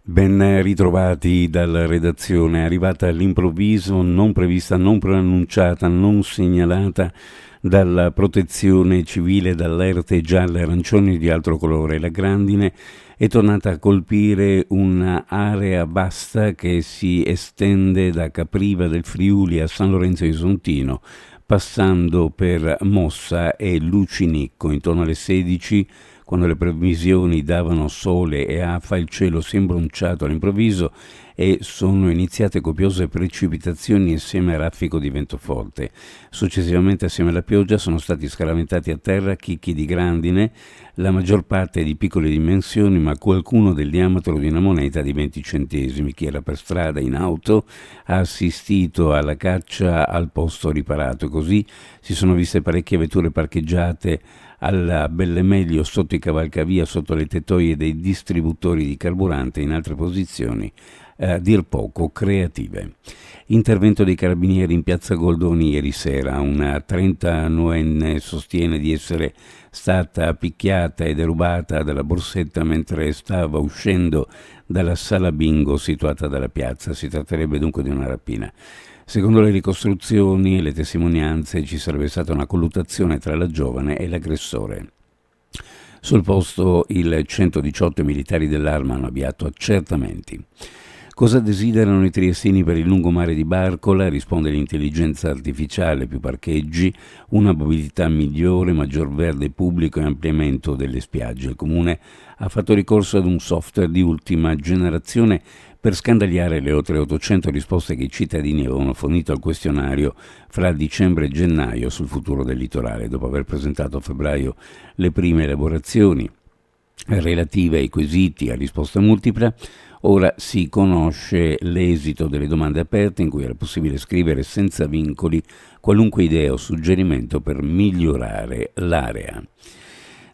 Ben ritrovati dalla redazione, è arrivata all'improvviso, non prevista, non preannunciata, non segnalata dalla protezione civile, da allerte gialle, arancioni e di altro colore. La grandine è tornata a colpire un'area vasta che si estende da Capriva del Friuli a San Lorenzo di Sontino, passando per Mossa e Lucinicco. Intorno alle 16, quando le previsioni davano sole e afa, il cielo si è imbronciato all'improvviso e sono iniziate copiose precipitazioni insieme a raffico di vento forte. Successivamente, assieme alla pioggia, sono stati scaraventati a terra chicchi di grandine, la maggior parte di piccole dimensioni, ma qualcuno del diametro di una moneta di 20 centesimi. Chi era per strada, in auto, ha assistito alla caccia al posto riparato. Così si sono viste parecchie vetture parcheggiate alla Bellemeglio, sotto i cavalcavia, sotto le tettoie dei distributori di carburante, in altre posizioni a dir poco creative. Intervento dei carabinieri in piazza Goldoni ieri sera. Una 39enne sostiene di essere stata picchiata e derubata dalla borsetta mentre stava uscendo dalla sala bingo situata dalla piazza. Si tratterebbe dunque di una rapina. Secondo le ricostruzioni e le testimonianze ci sarebbe stata una colluttazione tra la giovane e l'aggressore. Sul posto il 118 militari dell'Arma hanno avviato accertamenti. Cosa desiderano i triestini per il lungomare di Barcola? Risponde l'intelligenza artificiale: più parcheggi, una mobilità migliore, maggior verde pubblico e ampliamento delle spiagge. Il Comune ha fatto ricorso ad un software di ultima generazione per scandagliare le oltre 800 risposte che i cittadini avevano fornito al questionario fra dicembre e gennaio sul futuro del litorale. Dopo aver presentato a febbraio le prime elaborazioni relative ai quesiti a risposta multipla, ora si conosce l'esito delle domande aperte, in cui era possibile scrivere senza vincoli qualunque idea o suggerimento per migliorare l'area.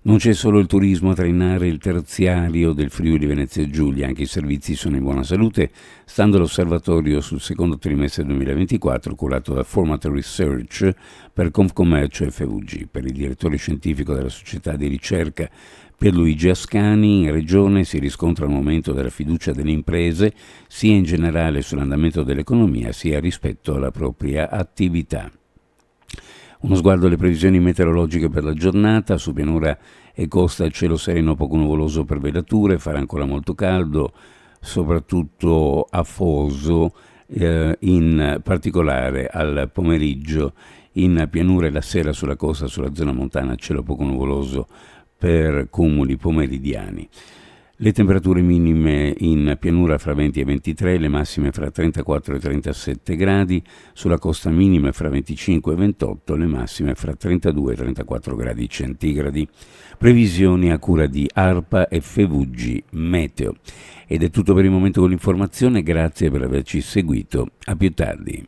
Non c'è solo il turismo a trainare il terziario del Friuli Venezia Giulia, anche i servizi sono in buona salute, stando all'osservatorio sul secondo trimestre 2024 curato da Format Research per Confcommercio e FVG. Per il direttore scientifico della società di ricerca Pierluigi Ascani, in Regione si riscontra un aumento della fiducia delle imprese sia in generale sull'andamento dell'economia sia rispetto alla propria attività. Uno sguardo alle previsioni meteorologiche per la giornata. Su pianura e costa il cielo sereno poco nuvoloso per velature, farà ancora molto caldo, soprattutto afoso, in particolare al pomeriggio. In pianura e la sera sulla costa, sulla zona montana, cielo poco nuvoloso per cumuli pomeridiani. Le temperature minime in pianura fra 20 e 23, le massime fra 34 e 37 gradi, sulla costa minime fra 25 e 28, le massime fra 32 e 34 gradi centigradi. Previsioni a cura di ARPA e FVG Meteo. Ed è tutto per il momento con l'informazione, grazie per averci seguito, a più tardi.